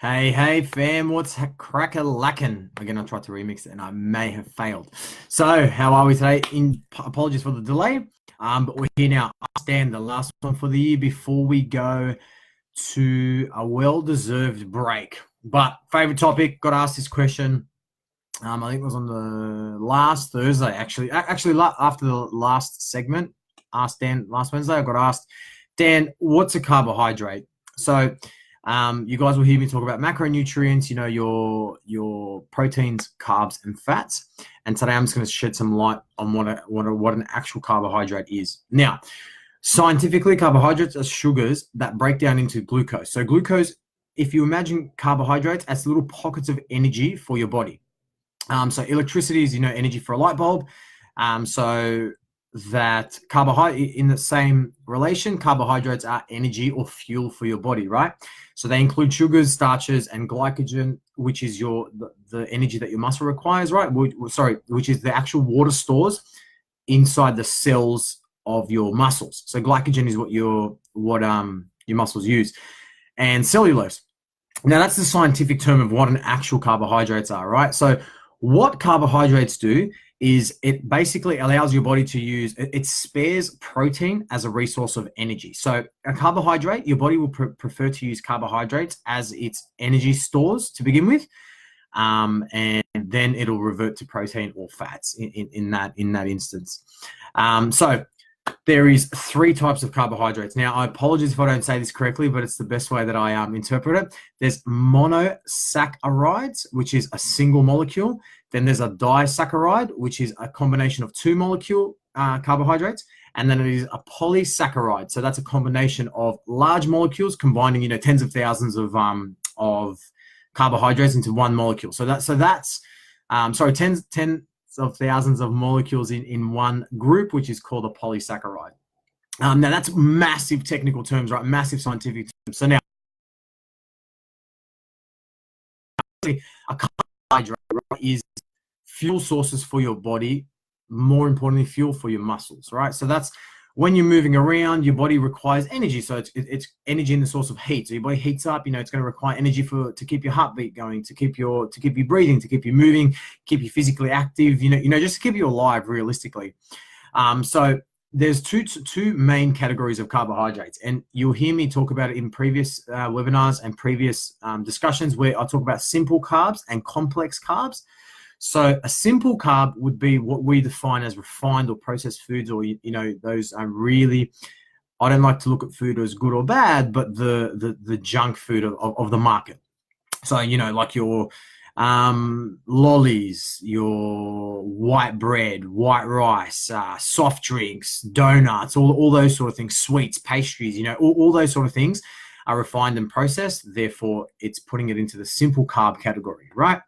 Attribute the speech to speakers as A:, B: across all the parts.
A: Hey, fam, what's crack-a-lackin'? Again, I tried to remix it and I may have failed. So, how are we today? Apologies for the delay, but we're here now. Stand the last one for the year before we go to a well-deserved break. But favorite topic, got asked this question. I think it was on the last Thursday, actually. After the last segment, asked Dan last Wednesday. I got asked, Dan, what's a carbohydrate? So, you guys will hear me talk about macronutrients, your proteins, carbs, and fats. And today I'm just going to shed some light on what an actual carbohydrate is. Now, scientifically, carbohydrates are sugars that break down into glucose. So glucose, if you imagine carbohydrates as little pockets of energy for your body. So electricity is, energy for a light bulb. So that in the same relation, carbohydrates are energy or fuel for your body, right? So they include sugars, starches, and glycogen, which is the energy that your muscle requires, right? Which is the actual water stores inside the cells of your muscles. So glycogen is what your muscles use, and cellulose. Now that's the scientific term of what an actual carbohydrates are, right? So what carbohydrates do is it basically allows your body to it spares protein as a resource of energy. So a carbohydrate, your body will prefer to use carbohydrates as its energy stores to begin with, and then it'll revert to protein or fats in that instance. So there is three types of carbohydrates. Now, I apologize if I don't say this correctly, but it's the best way that I interpret it. There's monosaccharides, which is a single molecule. Then there's a disaccharide, which is a combination of two molecule carbohydrates. And then it is a polysaccharide. So that's a combination of large molecules combining, tens of thousands of carbohydrates into one molecule. Tens of thousands of molecules in one group, which is called a polysaccharide. Now that's massive technical terms, right? Massive scientific terms. So now, a carbohydrate, right, is fuel sources for your body. More importantly, fuel for your muscles, right? So that's when you're moving around, your body requires energy. So it's energy in the source of heat. So your body heats up. It's going to require energy to keep your heartbeat going, to keep you breathing, to keep you moving, keep you physically active. Just to keep you alive, realistically. So there's two main categories of carbohydrates, and you'll hear me talk about it in previous webinars and previous discussions where I talk about simple carbs and complex carbs. So a simple carb would be what we define as refined or processed foods, or those are really, I don't like to look at food as good or bad, but the junk food of the market. So like your lollies, your white bread, white rice, soft drinks, donuts, all those sort of things, sweets, pastries, all those sort of things are refined and processed. Therefore, it's putting it into the simple carb category, right?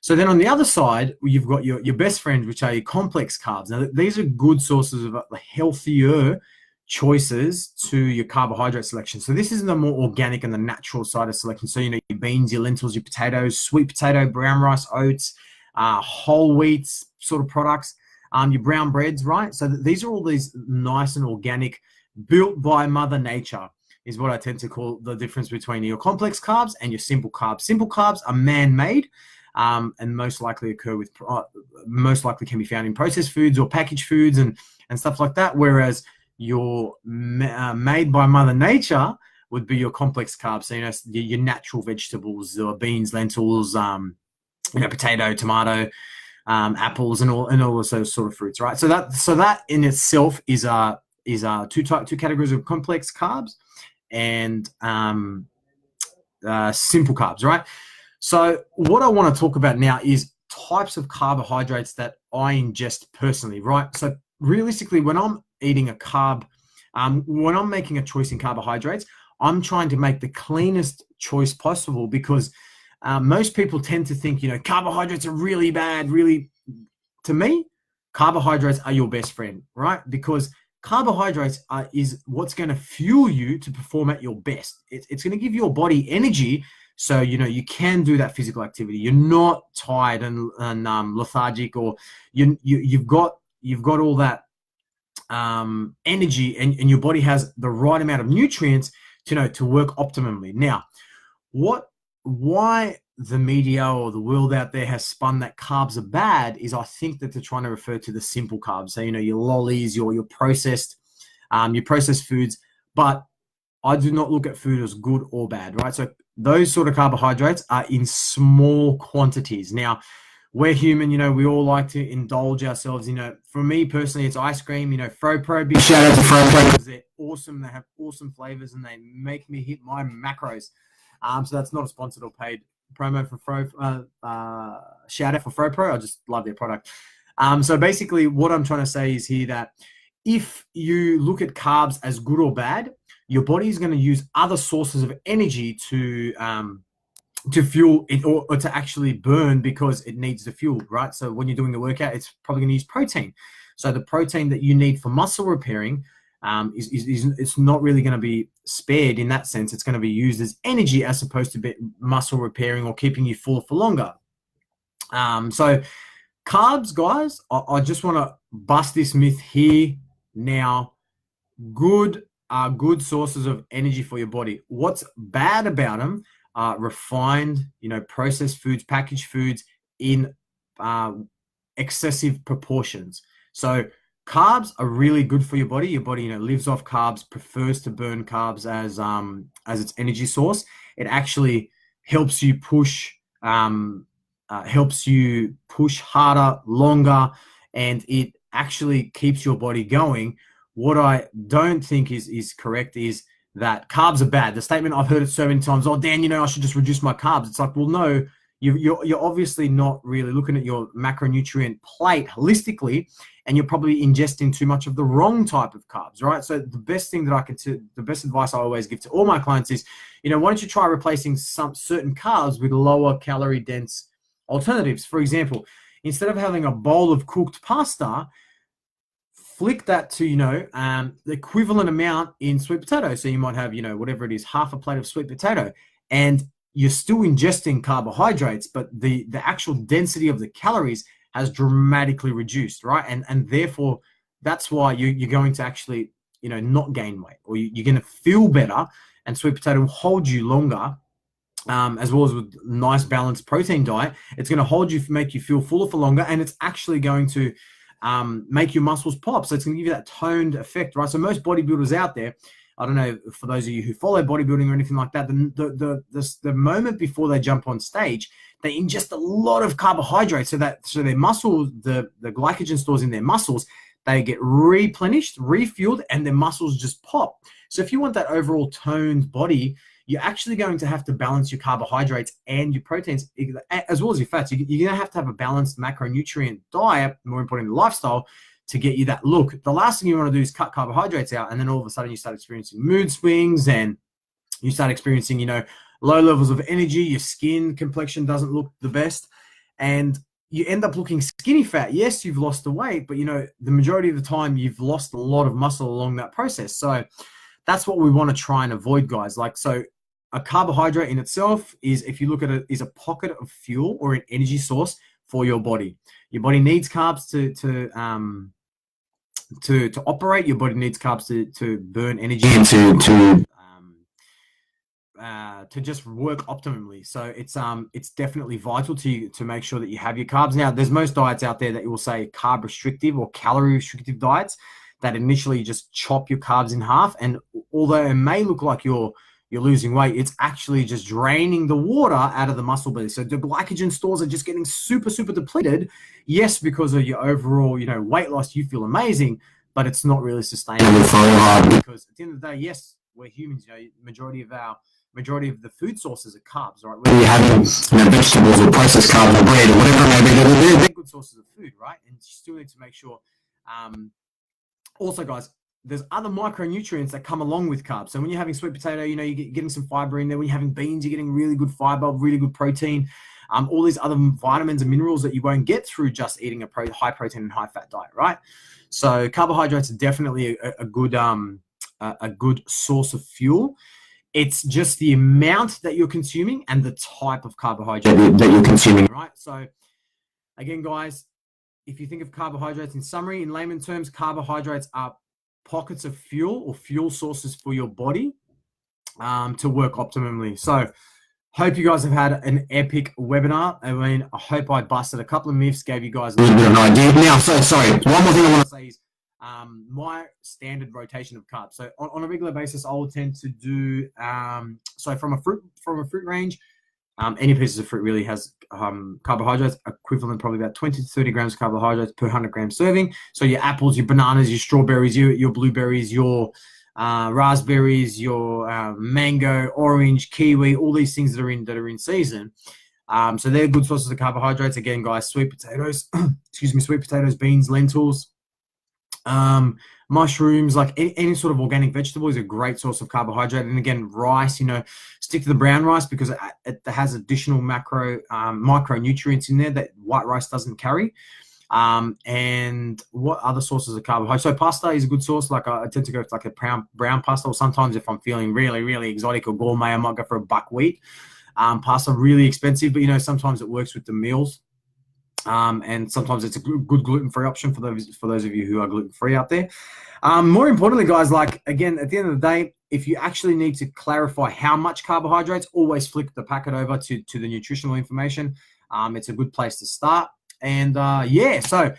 A: So then on the other side, you've got your best friends, which are your complex carbs. Now, these are good sources of healthier choices to your carbohydrate selection. So this is the more organic and the natural side of selection. So, your beans, your lentils, your potatoes, sweet potato, brown rice, oats, whole wheat sort of products, your brown breads, right? So these are all these nice and organic, built by Mother Nature, is what I tend to call the difference between your complex carbs and your simple carbs. Simple carbs are man-made. And most likely can be found in processed foods or packaged foods and stuff like that. Whereas your made by Mother Nature would be your complex carbs. So your natural vegetables, beans, lentils, potato, tomato, apples, and all of those sort of fruits, right? So that in itself is two categories of complex carbs and simple carbs, right? So what I want to talk about now is types of carbohydrates that I ingest personally, right? So realistically, when I'm eating a carb, when I'm making a choice in carbohydrates, I'm trying to make the cleanest choice possible because most people tend to think, carbohydrates are really bad. Really, to me, carbohydrates are your best friend, right? Because carbohydrates is what's going to fuel you to perform at your best. It's going to give your body energy. So, you can do that physical activity. You're not tired and lethargic, or you've got all that energy, and your body has the right amount of nutrients to work optimally. Now, what why the media or the world out there has spun that carbs are bad is I think that they're trying to refer to the simple carbs. So, your lollies, your processed foods. But I do not look at food as good or bad, right? So those sort of carbohydrates are in small quantities. Now, we're human, we all like to indulge ourselves. For me personally, it's ice cream. FroPro, big shout out to FroPro because they're awesome. They have awesome flavors and they make me hit my macros. So that's not a sponsored or paid promo for shout out for FroPro. I just love their product. So basically what I'm trying to say is here that if you look at carbs as good or bad, your body is going to use other sources of energy to fuel it or to actually burn because it needs the fuel, right? So when you're doing the workout, it's probably going to use protein. So the protein that you need for muscle repairing it's not really going to be spared in that sense. It's going to be used as energy as opposed to muscle repairing or keeping you full for longer. So carbs, guys, I just want to bust this myth here now. Good are good sources of energy for your body. What's bad about them are refined, processed foods, packaged foods in excessive proportions. So carbs are really good for your body. Your body, lives off carbs, prefers to burn carbs as its energy source. It actually helps you push harder, longer, and it actually keeps your body going. What I don't think is correct is that carbs are bad. The statement, I've heard it so many times, oh, Dan, I should just reduce my carbs. It's like, well, no, you're obviously not really looking at your macronutrient plate holistically, and you're probably ingesting too much of the wrong type of carbs, right? So the best advice I always give to all my clients is, why don't you try replacing some certain carbs with lower calorie dense alternatives? For example, instead of having a bowl of cooked pasta, flick that to, the equivalent amount in sweet potato. So you might have, whatever it is, half a plate of sweet potato, and you're still ingesting carbohydrates, but the actual density of the calories has dramatically reduced, right? And therefore, that's why you're going to actually, not gain weight, or you're going to feel better, and sweet potato will hold you longer. As well as with nice balanced protein diet, it's going to hold you, make you feel fuller for longer, and it's actually going to make your muscles pop. So it's going to give you that toned effect, right? So most bodybuilders out there, I don't know, for those of you who follow bodybuilding or anything like that, the moment before they jump on stage, they ingest a lot of carbohydrates so their muscles, the glycogen stores in their muscles, they get replenished, refueled, and their muscles just pop. So if you want that overall toned body, you're actually going to have to balance your carbohydrates and your proteins as well as your fats. You're going to have a balanced macronutrient diet, more importantly, lifestyle, to get you that look. The last thing you want to do is cut carbohydrates out, and then all of a sudden you start experiencing mood swings and you start experiencing, low levels of energy. Your skin complexion doesn't look the best, and you end up looking skinny fat. Yes, you've lost the weight, but the majority of the time you've lost a lot of muscle along that process. So that's what we want to try and avoid, guys. So a carbohydrate in itself is, if you look at it, is a pocket of fuel or an energy source for your body. Your body needs carbs to operate. Your body needs carbs to burn energy and to just work optimally. So it's definitely vital to make sure that you have your carbs. Now, there's most diets out there that will say carb restrictive or calorie restrictive diets that initially just chop your carbs in half, and although it may look like you're losing weight, it's actually just draining the water out of the muscle belly. So the glycogen stores are just getting super, super depleted. Yes, because of your overall, weight loss, you feel amazing, but it's not really sustainable for you, because at the end of the day, yes, we're humans. Majority of the food sources are carbs, right? Whether you're having vegetables or processed carbs or bread or whatever it may be, they're good sources of food, right? And you still need to make sure. Also, guys, there's other micronutrients that come along with carbs. So when you're having sweet potato, you're getting some fiber in there. When you're having beans, you're getting really good fiber, really good protein. All these other vitamins and minerals that you won't get through just eating a high protein and high fat diet, right? So carbohydrates are definitely a good source of fuel. It's just the amount that you're consuming and the type of carbohydrate that you're consuming, right? So again, guys, if you think of carbohydrates in summary, in layman terms, carbohydrates are pockets of fuel or fuel sources for your body to work optimally. So Hope you guys have had an epic webinar. I mean, I hope I busted a couple of myths, gave you guys a little bit of an idea. Now, so sorry, one more thing I want to say is my standard rotation of carbs. So on a regular basis, I will tend to do so from a fruit range. Any pieces of fruit really has carbohydrates equivalent, probably about 20 to 30 grams of carbohydrates per 100 gram serving. So your apples, your bananas, your strawberries, your blueberries, your raspberries, your mango, orange, kiwi, all these things that are in season. So they're good sources of carbohydrates. Again, guys, sweet potatoes, sweet potatoes, beans, lentils, mushrooms, like any sort of organic vegetable is a great source of carbohydrate. And again, rice, stick to the brown rice because it has additional micronutrients in there that white rice doesn't carry. And what other sources of carbohydrate? So pasta is a good source. Like I tend to go for like a brown pasta, or sometimes if I'm feeling really, really exotic or gourmet, I might go for a buckwheat. Pasta, really expensive, but sometimes it works with the meals. And sometimes it's a good gluten-free option for those of you who are gluten-free out there. More importantly, guys, like again, at the end of the day, if you actually need to clarify how much carbohydrates, always flick the packet over to the nutritional information. It's a good place to start. And so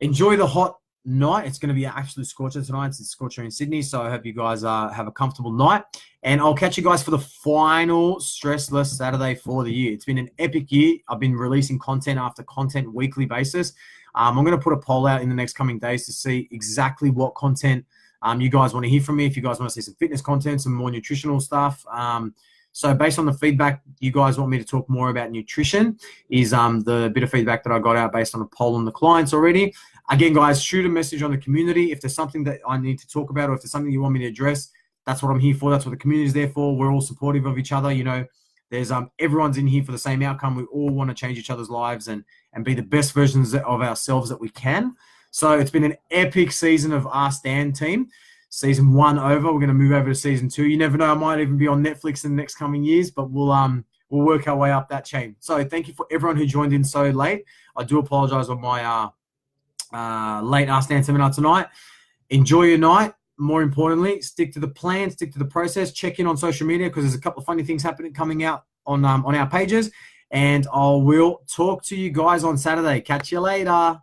A: enjoy the hot night. It's going to be an absolute scorcher tonight. It's a scorcher in Sydney, so I hope you guys have a comfortable night. And I'll catch you guys for the final stressless Saturday for the year. It's been an epic year. I've been releasing content after content weekly basis. I'm going to put a poll out in the next coming days to see exactly what content you guys want to hear from me. If you guys want to see some fitness content, some more nutritional stuff. So based on the feedback, you guys want me to talk more about nutrition is the bit of feedback that I got out based on a poll on the clients already. Again, guys, shoot a message on the community. If there's something that I need to talk about or if there's something you want me to address, that's what I'm here for. That's what the community is there for. We're all supportive of each other. There's everyone's in here for the same outcome. We all want to change each other's lives and be the best versions of ourselves that we can. So it's been an epic season of Ask Dan team. Season 1 over. We're going to move over to season 2. You never know. I might even be on Netflix in the next coming years, but we'll work our way up that chain. So thank you for everyone who joined in so late. I do apologize on my late Ask Dan seminar tonight. Enjoy your night. More importantly, stick to the plan, stick to the process. Check in on social media because there's a couple of funny things coming out on our pages. And I will talk to you guys on Saturday. Catch you later.